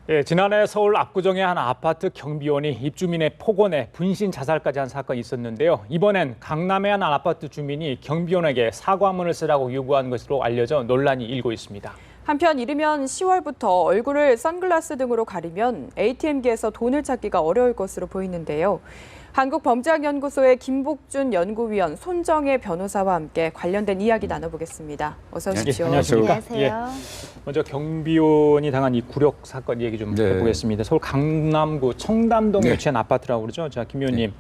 예, 지난해 서울 압구정의 한 아파트 경비원이 입주민의 폭언에 분신 자살까지 한 사건이 있었는데요. 이번엔 강남의 한 아파트 주민이 경비원에게 사과문을 쓰라고 요구한 것으로 알려져 논란이 일고 있습니다. 한편 이르면 10월부터 얼굴을 선글라스 등으로 가리면 ATM기에서 돈을 찾기가 어려울 것으로 보이는데요. 한국범죄학연구소의 김복준 연구위원, 손정혜 변호사와 함께 관련된 이야기 나눠보겠습니다. 어서 오십시오. 안녕하십니까? 안녕하세요. 예. 먼저 경비원이 당한 이 굴욕 사건 얘기 좀 해보겠습니다. 서울 강남구 청담동에 위치한 아파트라고 그러죠. 자, 김 의원님,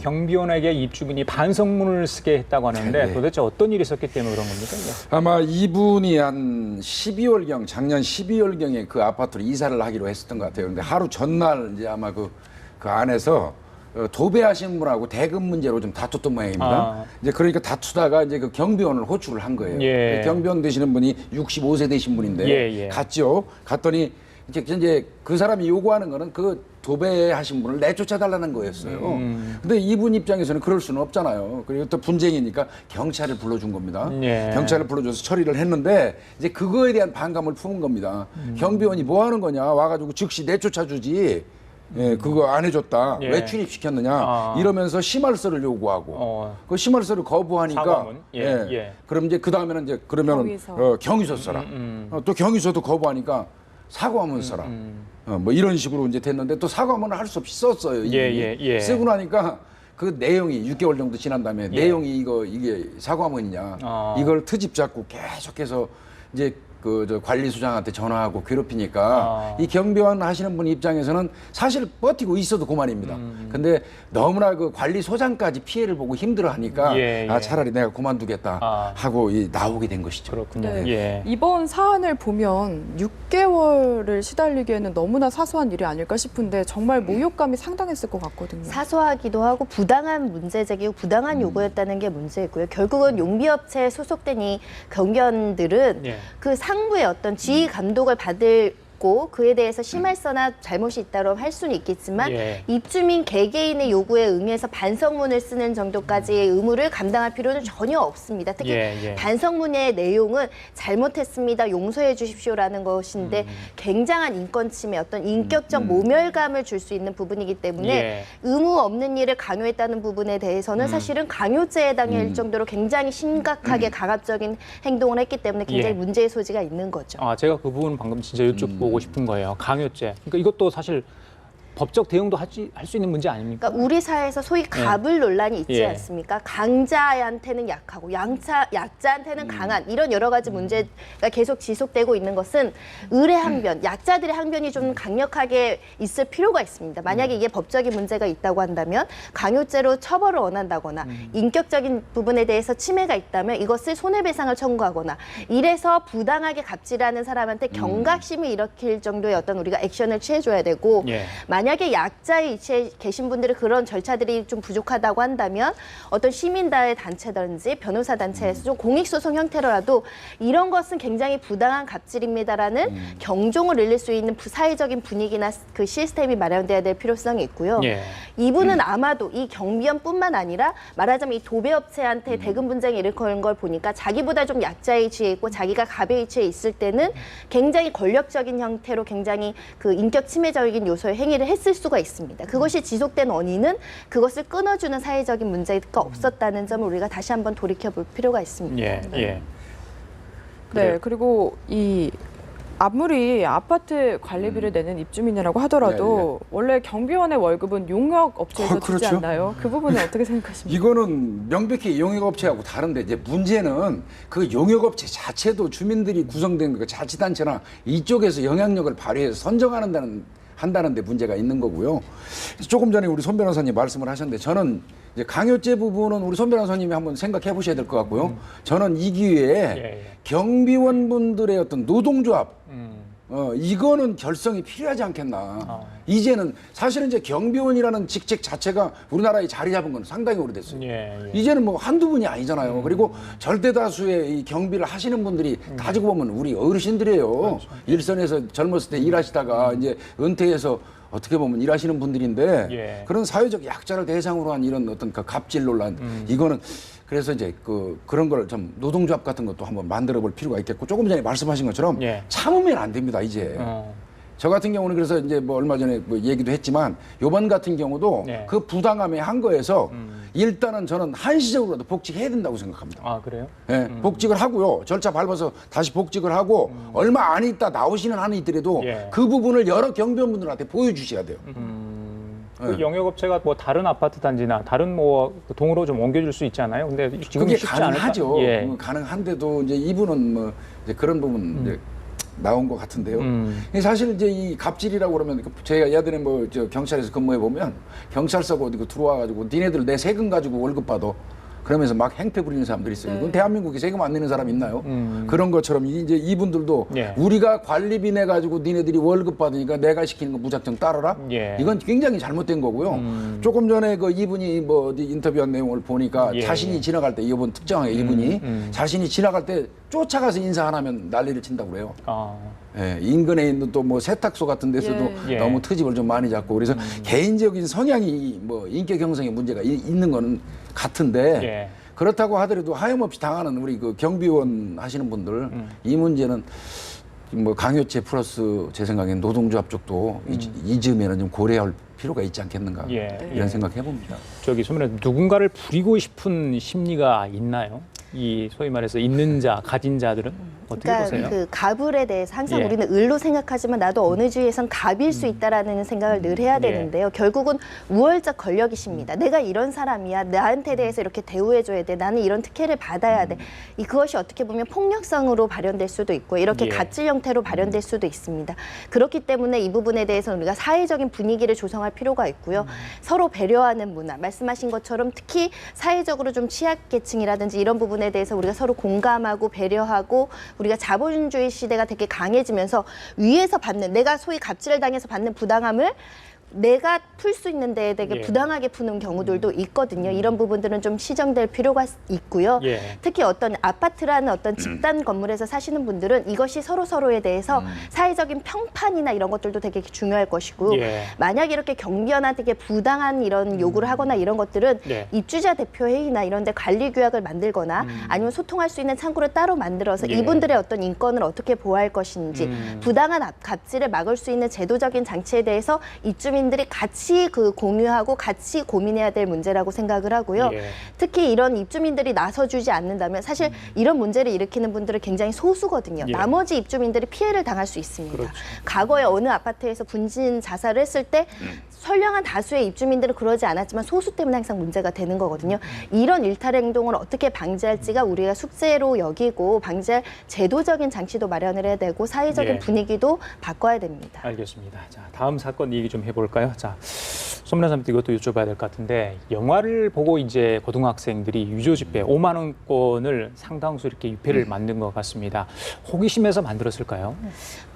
경비원에게 입주민이 반성문을 쓰게 했다고 하는데 도대체 어떤 일이 있었기 때문에 그런 겁니까? 아마 이분이 한 12월경, 작년 12월경에 그 아파트로 이사를 하기로 했었던 것 같아요. 근데 하루 전날 이제 아마 그 안에서 도배하신 분하고 대금 문제로 좀 다퉜던 모양입니다. 이제 그러니까 다투다가 이제 그 경비원을 호출을 한 거예요. 예. 경비원 되시는 분이 65세 되신 분인데 갔죠. 갔더니 이제 그 사람이 요구하는 거는 그 도배하신 분을 내쫓아달라는 거였어요. 근데 이분 입장에서는 그럴 수는 없잖아요. 그리고 또 분쟁이니까 경찰을 불러준 겁니다. 경찰을 불러줘서 처리를 했는데 이제 그거에 대한 반감을 품은 겁니다. 경비원이 뭐 하는 거냐, 와가지고 즉시 내쫓아주지. 그거 안 해줬다. 왜 출입시켰느냐. 이러면서 심할서를 요구하고 그 심할서를 거부하니까 그럼 이제 그 다음에는 이제 그러면 경위서 써라. 또 경위서도 거부하니까 사과문 써라. 뭐 이런 식으로 이제 됐는데 또 사과문을 할 수 없이 썼어요. 쓰고 나니까 그 내용이 6개월 정도 지난 다음에 내용이 이게 사과문이냐 이걸 트집 잡고 계속해서 이제 저 관리소장한테 전화하고 괴롭히니까 이 경비원 하시는 분 입장에서는 사실 버티고 있어도 그만입니다. 근데 너무나 그 관리소장까지 피해를 보고 힘들어하니까 차라리 내가 그만두겠다 하고 나오게 된 것이죠. 그렇군요. 이번 사안을 보면 6개월을 시달리기에는 너무나 사소한 일이 아닐까 싶은데 정말 모욕감이 상당했을 것 같거든요. 사소하기도 하고 부당한 문제 제기고 부당한 요구였다는 게 문제고요. 결국은 용비업체에 소속된 이 경비원들은 그 상부의 어떤 지휘 감독을 받고 그에 대해서 심할서나 잘못이 있다고 할 수는 있겠지만 입주민 개개인의 요구에 응해서 반성문을 쓰는 정도까지의 의무를 감당할 필요는 전혀 없습니다. 특히 반성문의 내용은 잘못했습니다, 용서해 주십시오라는 것인데 굉장한 인권 침해, 어떤 인격적 모멸감을 줄 수 있는 부분이기 때문에 의무 없는 일을 강요했다는 부분에 대해서는 사실은 강요죄에 해당할 정도로 굉장히 심각하게 강압적인 행동을 했기 때문에 굉장히 문제의 소지가 있는 거죠. 제가 그 부분 방금 진짜 여쭤보고 싶은 거예요. 강요죄. 그러니까 이것도 사실 법적 대응도 할 수 있는 문제 아닙니까? 그러니까 우리 사회에서 소위 갑을 논란이 있지 않습니까? 강자한테는 약하고 약자한테는 강한 이런 여러 가지 문제가 계속 지속되고 있는 것은 을의 항변, 약자들의 항변이 좀 강력하게 있을 필요가 있습니다. 만약에 이게 법적인 문제가 있다고 한다면 강요죄로 처벌을 원한다거나 인격적인 부분에 대해서 침해가 있다면 이것을 손해배상을 청구하거나 이래서 부당하게 갑질하는 사람한테 경각심을 일으킬 정도의 어떤 우리가 액션을 취해줘야 되고 만약에 약자의 위치에 계신 분들이 그런 절차들이 좀 부족하다고 한다면 어떤 시민단의 단체든지 변호사 단체에서 좀 공익소송 형태로라도 이런 것은 굉장히 부당한 갑질입니다라는 경종을 울릴 수 있는 사회적인 분위기나 그 시스템이 마련돼야 될 필요성이 있고요. 이분은 아마도 이 경비원뿐만 아니라 말하자면 이 도배업체한테 대금 분쟁이 일으키는 걸 보니까 자기보다 좀 약자의 위치에 있고 자기가 갑의 위치에 있을 때는 굉장히 권력적인 형태로 굉장히 그 인격 침해적인 요소의 행위를 했을 수가 있습니다. 그것이 지속된 원인은 그것을 끊어주는 사회적인 문제가 없었다는 점을 우리가 다시 한번 돌이켜볼 필요가 있습니다. 그리고 이 아무리 아파트 관리비를 내는 입주민이라고 하더라도 원래 경비원의 월급은 용역업체에서 주지 않나요? 그 부분은 어떻게 생각하십니까? 이거는 명백히 용역업체하고 다른데 이제 문제는 그 용역업체 자체도 주민들이 구성된 그 자치단체나 이쪽에서 영향력을 발휘해서 한다는 데 문제가 있는 거고요. 조금 전에 우리 손 변호사님 말씀을 하셨는데 저는 이제 강요죄 부분은 우리 손 변호사님이 한번 생각해 보셔야 될 것 같고요. 저는 이 기회에 경비원분들의 어떤 노동조합 이거는 결성이 필요하지 않겠나. 이제는 사실은 이제 경비원이라는 직책 자체가 우리나라에 자리 잡은 건 상당히 오래됐어요. 이제는 뭐 한두 분이 아니잖아요. 그리고 절대 다수의 이 경비를 하시는 분들이 따지고 보면 우리 어르신들이에요. 일선에서 젊었을 때 일하시다가 이제 은퇴해서 어떻게 보면 일하시는 분들인데 그런 사회적 약자를 대상으로 한 이런 어떤 그 갑질 논란 이거는 그래서 이제 그런 걸 좀 노동조합 같은 것도 한번 만들어 볼 필요가 있겠고 조금 전에 말씀하신 것처럼 참으면 안 됩니다. 이제 저 같은 경우는 그래서 이제 뭐 얼마 전에 뭐 얘기도 했지만 요번 같은 경우도 네. 그 부당함에 한 거에서 일단은 저는 한시적으로라도 복직해야 된다고 생각합니다. 아, 그래요? 예, 복직을 하고요. 절차 밟아서 다시 복직을 하고 얼마 안 있다 나오시는 한이 있더라도 예. 그 부분을 여러 경비원분들한테 보여주셔야 돼요. 그 영역업체가 뭐 다른 아파트 단지나 다른 뭐 동으로 좀 옮겨줄 수 있잖아요. 근데 지금 그게 쉽지 않을까? 가능하죠. 예. 가능한데도 이제 이분은 뭐 이제 그런 부분 이제 나온 것 같은데요. 사실 이제 이 갑질이라고 그러면 제가 예전에 뭐 저 경찰에서 근무해 보면 경찰서가 어디 들어와가지고 니네들 내 세금 가지고 월급 받아. 그러면서 막 행패 부리는 사람들이 있어요. 이건 대한민국에 세금 안 내는 사람 있나요? 그런 것처럼 이제 이분들도 예. 우리가 관리비 내 가지고 니네들이 월급 받으니까 내가 시키는 거 무작정 따르라. 예. 이건 굉장히 잘못된 거고요. 조금 전에 그 이분이 뭐 어디 인터뷰한 내용을 보니까 예. 자신이 지나갈 때 이번 특정하게 이분이 자신이 지나갈 때 쫓아가서 인사 안 하면 난리를 친다고 그래요. 아. 예, 인근에 있는 또 뭐 세탁소 같은 데서도 예. 너무 트집을 좀 많이 잡고 그래서 개인적인 성향이 뭐 인격 형성에 문제가 있는 거는 같은데 예. 그렇다고 하더라도 하염없이 당하는 우리 그 경비원 하시는 분들 이 문제는 뭐 강요죄 플러스 제 생각엔 노동조합 쪽도 이 즈음에는 좀 고려할 필요가 있지 않겠는가 예. 이런 예. 생각 해봅니다. 저기 소면에 누군가를 부리고 싶은 심리가 있나요? 이 소위 말해서 있는 자, 가진 자들은 어떻게 그러니까 보세요? 그 가불에 대해서 항상 예. 우리는 을로 생각하지만 나도 어느 주위에선 갑일 수 있다라는 생각을 늘 해야 되는데요. 결국은 우월적 권력이십니다. 내가 이런 사람이야. 나한테 대해서 이렇게 대우해줘야 돼. 나는 이런 특혜를 받아야 돼. 그것이 어떻게 보면 폭력성으로 발현될 수도 있고 이렇게 예. 갑질 형태로 발현될 수도 있습니다. 그렇기 때문에 이 부분에 대해서는 우리가 사회적인 분위기를 조성할 필요가 있고요. 서로 배려하는 문화, 말씀하신 것처럼 특히 사회적으로 좀 취약계층이라든지 이런 부분에 대해서 우리가 서로 공감하고 배려하고 우리가 자본주의 시대가 되게 강해지면서 위에서 받는 내가 소위 갑질을 당해서 받는 부당함을 내가 풀 수 있는 데에 되게 예. 부당하게 푸는 경우들도 있거든요. 이런 부분들은 좀 시정될 필요가 있고요. 예. 특히 어떤 아파트라는 어떤 집단 건물에서 사시는 분들은 이것이 서로에 대해서 사회적인 평판이나 이런 것들도 되게 중요할 것이고 예. 만약 이렇게 경비원한테 되게 부당한 이런 요구를 하거나 이런 것들은 네. 입주자 대표 회의나 이런 데 관리 규약을 만들거나 아니면 소통할 수 있는 창구를 따로 만들어서 예. 이분들의 어떤 인권을 어떻게 보호할 것인지 부당한 갑질을 막을 수 있는 제도적인 장치에 대해서 입주민들이 같이 그 공유하고 같이 고민해야 될 문제라고 생각을 하고요. 예. 특히 이런 입주민들이 나서주지 않는다면 사실 이런 문제를 일으키는 분들은 굉장히 소수거든요. 예. 나머지 입주민들이 피해를 당할 수 있습니다. 그렇죠. 과거에 어느 아파트에서 분진 자살을 했을 때 선량한 다수의 입주민들은 그러지 않았지만 소수 때문에 항상 문제가 되는 거거든요. 이런 일탈 행동을 어떻게 방지할지가 우리가 숙제로 여기고 방지할 제도적인 장치도 마련을 해야 되고 사회적인 예. 분위기도 바꿔야 됩니다. 알겠습니다. 자, 다음 사건 얘기 좀 해볼까요? 자, 손문아 선생님도 이것도 여쭤봐야 될 것 같은데 영화를 보고 이제 고등학생들이 유조 집회 5만 원권을 상당수 이렇게 유폐를 만든 것 같습니다. 호기심에서 만들었을까요?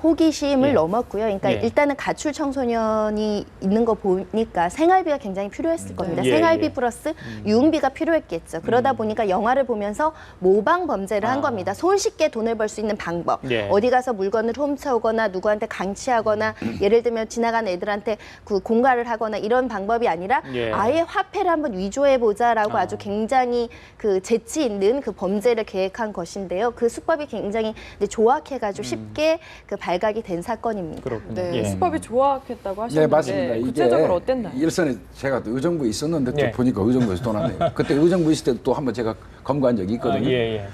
호기심을 예. 넘었고요. 그러니까 예. 일단은 가출 청소년이 있는 거 보니까 생활비가 굉장히 필요했을 겁니다. 예, 생활비 예. 플러스 유흥비가 필요했겠죠. 그러다 보니까 영화를 보면서 모방 범죄를 한 겁니다. 손쉽게 돈을 벌 수 있는 방법. 예. 어디 가서 물건을 훔쳐오거나 누구한테 강취하거나 예를 들면 지나가는 애들한테 그 공갈을 하거나 이런 방법이 아니라 예. 아예 화폐를 한번 위조해보자라고 아주 굉장히 그 재치 있는 그 범죄를 계획한 것인데요. 그 수법이 굉장히 이제 조악해가지고 쉽게 그 발각이 된 사건입니다. 그렇군요. 네, 예. 수법이 조악했다고 하셨는데 네, 맞습니다. 구체적으로 어땠나요? 일선에 제가 또 의정부에 있었는데 또 예. 보니까 의정부에서 또 나네요. 그때 의정부 있을 때 또 한번 제가 검거한 적이 있거든요. 예, 예.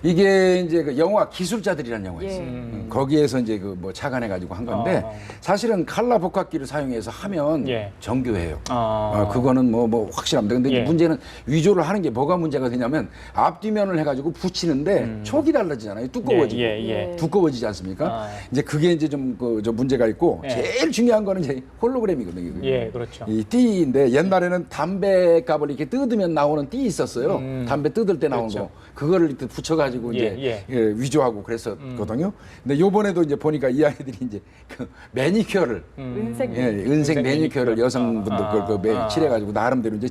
이게 이제 그 영화 기술자들이라는 영화 예. 있어요. 거기에서 이제 그 뭐 착안해가지고 한 건데 사실은 칼라 복합기를 사용해서 하면 예. 정교해요. 아. 그거는 뭐 확실합니다. 근데 예. 문제는 위조를 하는 게 뭐가 문제가 되냐면 앞뒤면을 해가지고 붙이는데 촉이 달라지잖아요. 두꺼워지고 예. 두꺼워지지 않습니까? 아. 이제 그게 이제 좀 저 문제가 있고 예. 제일 중요한 거는 이제 홀로그램이거든요. 이게. 예, 그렇죠. 이 띠인데 옛날에는 담배 값을 이렇게 뜯으면 나오는 띠 있었어요. 담배 뜯을 때 나오는 그렇죠. 거. 그거를 이렇게 붙여가지고 예, 이제 위조하고 그랬었거든요. 근데 요번에도 이제 보니까 이 아이들이 이제 그 매니큐어를 은색 은색 매니큐어를 매니큐어. 여성분들 걸 칠해가지고 나름대로 이제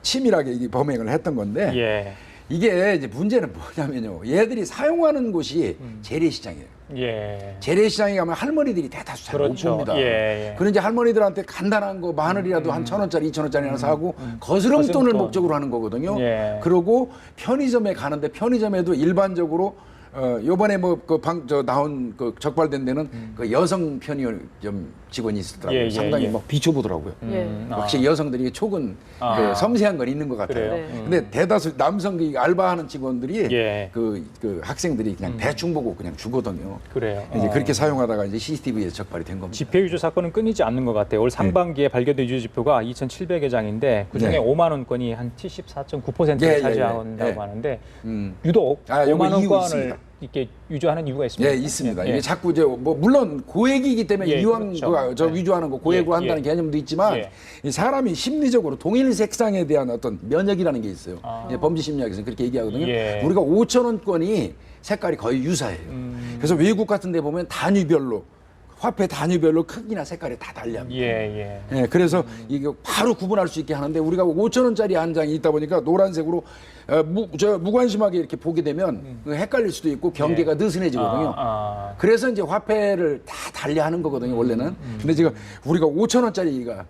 치밀하게 이 범행을 했던 건데 예. 이게 이제 문제는 뭐냐면요. 얘들이 사용하는 곳이 재래시장이에요. 예. 재래시장에 가면 할머니들이 대다수 잘 못 그렇죠. 봅니다. 예. 그런 이제 할머니들한테 간단한 거 마늘이라도 한 1,000원짜리, 2,000원짜리 하나 사고 거스름 돈을 거스름돈. 목적으로 하는 거거든요. 예. 그러고 편의점에 가는데 편의점에도 일반적으로 요번에 뭐 나온 그 적발된 데는 그 여성 편의점 직원이 있었더라고요. 상당히 막 비춰보더라고요. 확실히 여성들이 촉은 그 섬세한 건 있는 것 같아요. 근데 대다수 남성 그 알바하는 직원들이 그 학생들이 그냥 대충 보고 그냥 주거든요. 그래요. 이제 그렇게 사용하다가 이제 CCTV에서 적발이 된 겁니다. 지폐 위조 사건은 끊이지 않는 것 같아요. 올 상반기에 발견된 위조 지표가 2,700여 장인데 그중에 5만 원권이 한 74.9%를 차지한다고 하는데 유독 5만 원권을 이렇게 유조하는 이유가 있습니다. 예, 있습니다. 이게 자꾸 이제 뭐 물론 고액이기 때문에 이왕 저 위조하는 거 고액으로 한다는 개념도 있지만 이 사람이 심리적으로 동일 색상에 대한 어떤 면역이라는 게 있어요. 범죄 심리학에서 그렇게 얘기하거든요. 우리가 5,000원권이 색깔이 거의 유사해요. 그래서 외국 같은 데 보면 단위별로 화폐 단위별로 크기나 색깔이 다 달리합니다. 그래서 이게 바로 구분할 수 있게 하는데 우리가 5,000원짜리 한 장이 있다 보니까 노란색으로 무관심하게 이렇게 보게 되면 헷갈릴 수도 있고 경계가 느슨해지거든요. 그래서 이제 화폐를 다 달리하는 거거든요, 원래는. 근데 지금 우리가 5,000원짜리가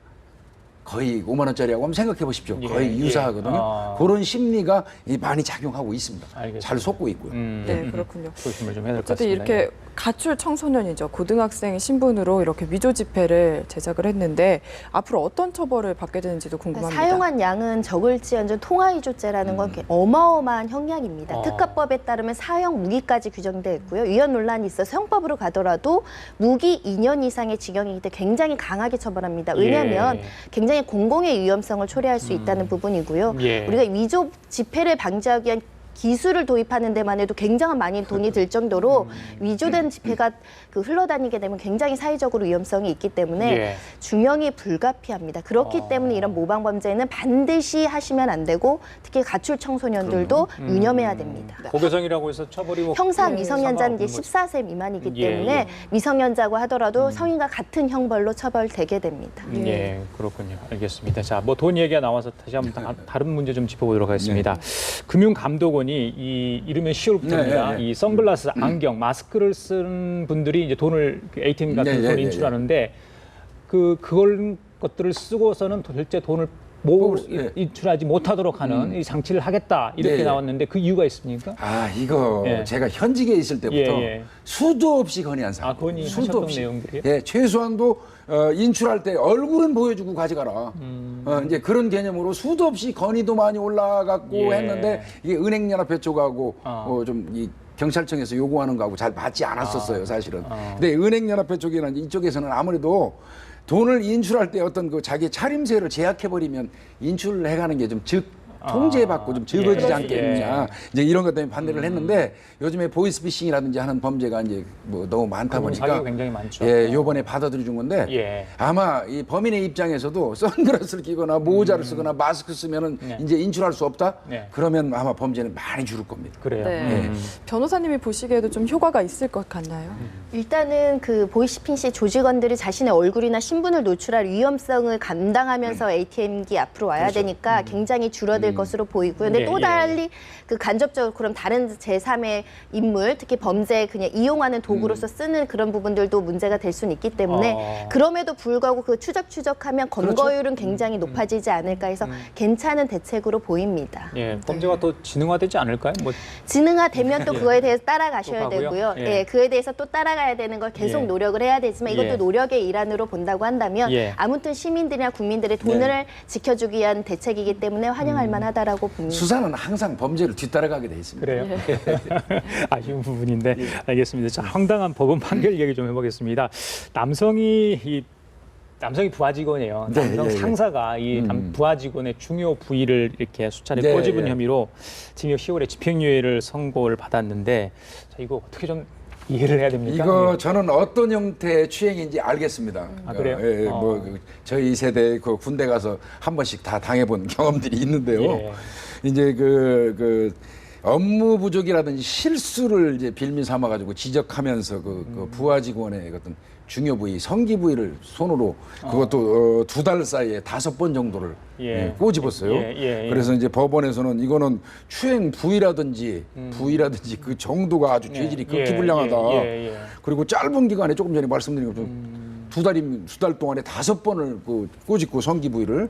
거의 5만 원짜리하고 한번 생각해 보십시오. 거의 유사하거든요. 그런 심리가 많이 작용하고 있습니다. 알겠습니다. 잘 속고 있고요. 네, 그렇군요. 조심을 좀 해야 될 것 어쨌든 같습니다. 이렇게 가출 청소년이죠. 고등학생 신분으로 이렇게 위조 지폐를 제작을 했는데 앞으로 어떤 처벌을 받게 되는지도 궁금합니다. 사용한 양은 적을지언정 통화위조죄라는 건 어마어마한 형량입니다. 특가법에 따르면 사형 무기까지 규정되어 있고요. 위헌 논란이 있어서 형법으로 가더라도 무기 2년 이상의 징역이기 때문에 굉장히 강하게 처벌합니다. 왜냐하면 굉장히 공공의 위험성을 초래할 수 있다는 부분이고요. 우리가 위조 지폐를 방지하기 위한 기술을 도입하는 데만 해도 굉장한 많이 돈이 들 정도로 위조된 지폐가 흘러다니게 되면 굉장히 사회적으로 위험성이 있기 때문에 중형이 불가피합니다. 그렇기 때문에 이런 모방 범죄는 반드시 하시면 안 되고 특히 가출 청소년들도 유념해야 됩니다. 고교성이라고 해서 처벌이 뭐 형사 미성년자는 이제 14세 미만이기 때문에 미성년자고 하더라도 성인과 같은 형벌로 처벌되게 됩니다. 그렇군요. 알겠습니다. 자, 뭐 돈 얘기가 나와서 다시 한번 다른 문제 좀 짚어보도록 하겠습니다. 금융감독원이 이 이르면 10월부터입니다. 이 선글라스, 안경, 마스크를 쓴 분들이 이제 돈을 ATM 같은 돈을 인출하는데 그걸 것들을 쓰고서는 실제 돈을 인출하지 못하도록 하는 이 장치를 하겠다 이렇게 나왔는데 그 이유가 있습니까? 이거 제가 현직에 있을 때부터 수도 없이 건의한 사람. 건의하셨던 내용들이요? 최소한도 인출할 때 얼굴은 보여주고 가져가라. 이제 그런 개념으로 수도 없이 건의도 많이 올라갔고 했는데 이게 은행연합회 쪽하고 좀 이 경찰청에서 요구하는 거하고 잘 맞지 않았었어요, 사실은. 근데 은행연합회 쪽에는 이쪽에서는 아무래도 돈을 인출할 때 어떤 그 자기 차림새를 제약해버리면 인출을 해가는 게 좀 통제받고 좀 적어지지 않겠느냐. 이제 이런 것 때문에 반대를 했는데 요즘에 보이스피싱이라든지 하는 범죄가 이제 뭐 너무 많다 보니까 사기가 굉장히 많죠. 요번에 받아들여 준 건데 아마 이 범인의 입장에서도 선글라스를 끼거나 모자를 쓰거나 마스크 쓰면은 이제 인출할 수 없다? 그러면 아마 범죄는 많이 줄을 겁니다. 그래요. 변호사님이 보시기에도 좀 효과가 있을 것 같나요? 일단은 그 보이스피싱 조직원들이 자신의 얼굴이나 신분을 노출할 위험성을 감당하면서 ATM기 앞으로 와야 되니까 굉장히 줄어들 것으로 보이고요. 근데 또 달리 그 간접적으로 그럼 다른 제3의 인물, 특히 범죄에 그냥 이용하는 도구로서 쓰는 그런 부분들도 문제가 될 수는 있기 때문에 그럼에도 불구하고 그 추적하면 검거율은 굉장히 높아지지 않을까 해서 괜찮은 대책으로 보입니다. 범죄가 더 진흥화되지 않을까요? 진흥화되면 또 그거에 대해서 따라가셔야 되고요. 그에 대해서 또 따라가야 되는 걸 계속 노력을 해야 되지만 이것도 노력의 일환으로 본다고 한다면 아무튼 시민들이나 국민들의 돈을 지켜주기 위한 대책이기 때문에 환영할 만하다라고 봅니다. 수사는 항상 범죄를 뒤따라가게 돼 있습니다. 그래요? 아쉬운 부분인데 알겠습니다. 자, 황당한 법원 판결 얘기 좀 해보겠습니다. 남성이 부하 직원이에요. 남성 상사가 이 부하 직원의 중요 부위를 이렇게 수차례 꼬집은 혐의로 징역 10월에 집행유예를 선고를 받았는데 자, 이거 어떻게 좀 이해를 해야 됩니까? 이거 저는 어떤 형태의 추행인지 알겠습니다. 그래요? 뭐 저희 세대 그 군대 가서 한 번씩 다 당해본 경험들이 있는데요. 이제 그 업무 부족이라든지 실수를 이제 빌미 삼아가지고 지적하면서 그 부하 직원의 어떤 중요 부위, 성기 부위를 손으로 그것도 2달 사이에 5번 정도를 꼬집었어요. 그래서 이제 법원에서는 이거는 추행 부위라든지 그 정도가 아주 죄질이 극히 불량하다. 그리고 짧은 기간에 조금 전에 말씀드린 것처럼 2달 동안에 5번을 꼬집고 성기 부위를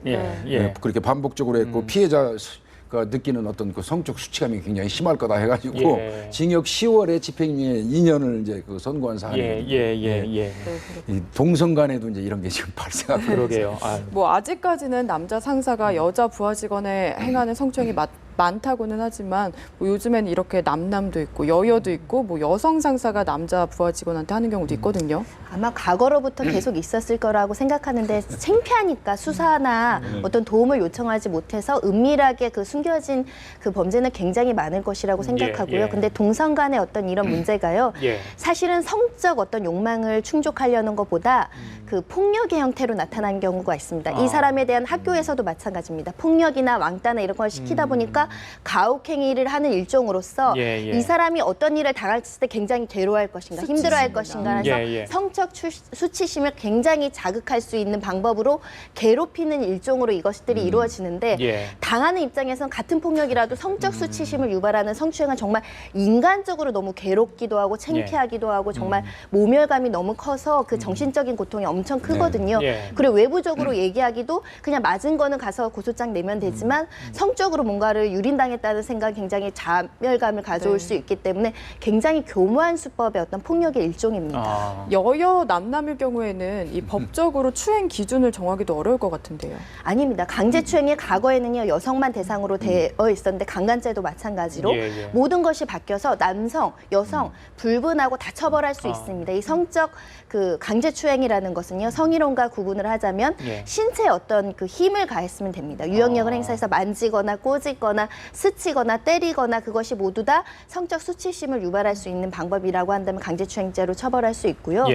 그렇게 반복적으로 했고 피해자 그 느끼는 어떤 그 성적 수치감이 굉장히 심할 거다 해가지고 징역 10월에 집행유예 2년을 이제 그 선고한 사안이에요. 이 동성 간에도 이제 이런 게 지금 발생하고 그러게요. 뭐 아직까지는 남자 상사가 여자 부하 직원에 행하는 성추행이 많다고는 하지만 뭐 요즘에는 이렇게 남남도 있고 여여도 있고 뭐 여성 상사가 남자 부하 직원한테 하는 경우도 있거든요. 아마 과거로부터 계속 있었을 거라고 생각하는데 창피하니까 수사나 어떤 도움을 요청하지 못해서 은밀하게 그 숨겨진 그 범죄는 굉장히 많을 것이라고 생각하고요. 근데 동성 간의 어떤 이런 문제가요. 사실은 성적 어떤 욕망을 충족하려는 것보다 그 폭력의 형태로 나타난 경우가 있습니다. 이 사람에 대한 학교에서도 마찬가지입니다. 폭력이나 왕따나 이런 걸 시키다 보니까 가혹행위를 하는 일종으로서 이 사람이 어떤 일을 당했을 때 굉장히 괴로워할 것인가, 힘들어할 것인가 해서 성적 수치심을 굉장히 자극할 수 있는 방법으로 괴롭히는 일종으로 이것들이 이루어지는데 당하는 입장에서는 같은 폭력이라도 성적 수치심을 유발하는 성추행은 정말 인간적으로 너무 괴롭기도 하고 창피하기도 하고 정말 모멸감이 너무 커서 그 정신적인 고통이 엄청 크거든요. 그리고 외부적으로 얘기하기도 그냥 맞은 거는 가서 고소장 내면 되지만 성적으로 뭔가를 유린당했다는 생각이 굉장히 자멸감을 가져올 수 있기 때문에 굉장히 교묘한 수법의 어떤 폭력의 일종입니다. 여여 남남일 경우에는 이 법적으로 추행 기준을 정하기도 어려울 것 같은데요. 아닙니다. 강제추행이 과거에는요 여성만 대상으로 되어 있었는데 강간죄도 마찬가지로 모든 것이 바뀌어서 남성, 여성 불분하고 다 처벌할 수 있습니다. 이 성적 그 강제추행이라는 것은요 성희롱과 구분을 하자면 신체에 어떤 그 힘을 가했으면 됩니다. 유형력을 행사해서 만지거나 꼬집거나 스치거나 때리거나 그것이 모두 다 성적 수치심을 유발할 수 있는 방법이라고 한다면 강제추행죄로 처벌할 수 있고요.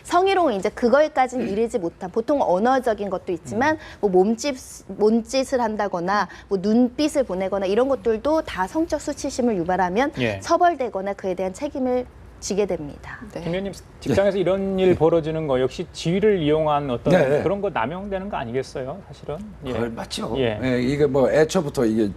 성희롱은 이제 그거까지는 이르지 못한 보통 언어적인 것도 있지만 뭐 몸짓을 한다거나 뭐 눈빛을 보내거나 이런 것들도 다 성적 수치심을 유발하면 처벌되거나 그에 대한 책임을 지게 됩니다. 김 의원님 직장에서 이런 일 벌어지는 거 역시 지위를 이용한 어떤 그런 거 남용되는 거 아니겠어요, 사실은? 맞죠. 이게 뭐 애초부터 이게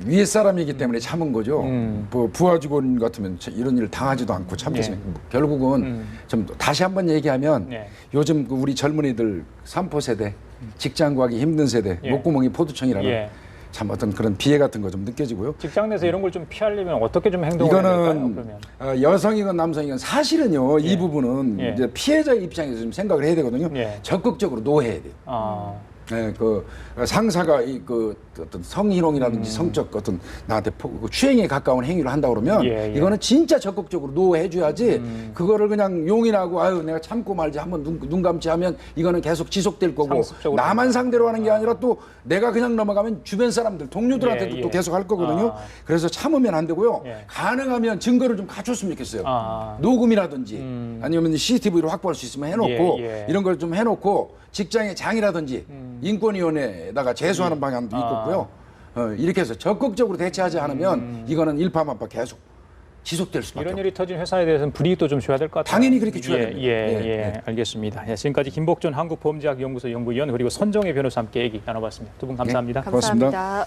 위에 사람이기 때문에 참은 거죠. 뭐 부하 직원 같으면 이런 일을 당하지도 않고 참겠습니다. 결국은 좀 다시 한번 얘기하면 요즘 우리 젊은이들 3포 세대, 직장 구하기 힘든 세대, 목구멍이 포도청이라는 참 어떤 그런 비애 같은 거 좀 느껴지고요. 직장 내에서 이런 걸 좀 피하려면 어떻게 좀 행동을 해야 될까요? 이거는 여성이건 남성이건 사실은요 이 부분은 이제 피해자 입장에서 좀 생각을 해야 되거든요. 적극적으로 노해야 돼요. 그 상사가 그 어떤 성희롱이라든지 성적 어떤 나한테 추행에 가까운 행위를 한다 그러면 이거는 진짜 적극적으로 노해줘야지 그거를 그냥 용인하고 아유 내가 참고 말지 한번 눈 감지 하면 이거는 계속 지속될 거고 나만 상대로 하는 게 아니라 또 내가 그냥 넘어가면 주변 사람들 동료들한테도 또 계속 할 거거든요. 그래서 참으면 안 되고요. 가능하면 증거를 좀 갖췄으면 좋겠어요. 녹음이라든지 아니면 CCTV로 확보할 수 있으면 해놓고 이런 걸 좀 해놓고 직장의 장이라든지 인권위원회에다가 제소하는 방향도 있겠고요. 이렇게 해서 적극적으로 대처하지 않으면 이거는 일파만파 계속 지속될 수밖에 없어요. 이런 일이 터진 회사에 대해서는 불이익도 좀 줘야 될 것 같아요. 당연히 그렇게 줘야 됩니다. 알겠습니다. 지금까지 김복준 한국범죄학연구소 연구위원 그리고 선정혜 변호사와 함께 얘기 나눠봤습니다. 두 분 감사합니다. 감사합니다.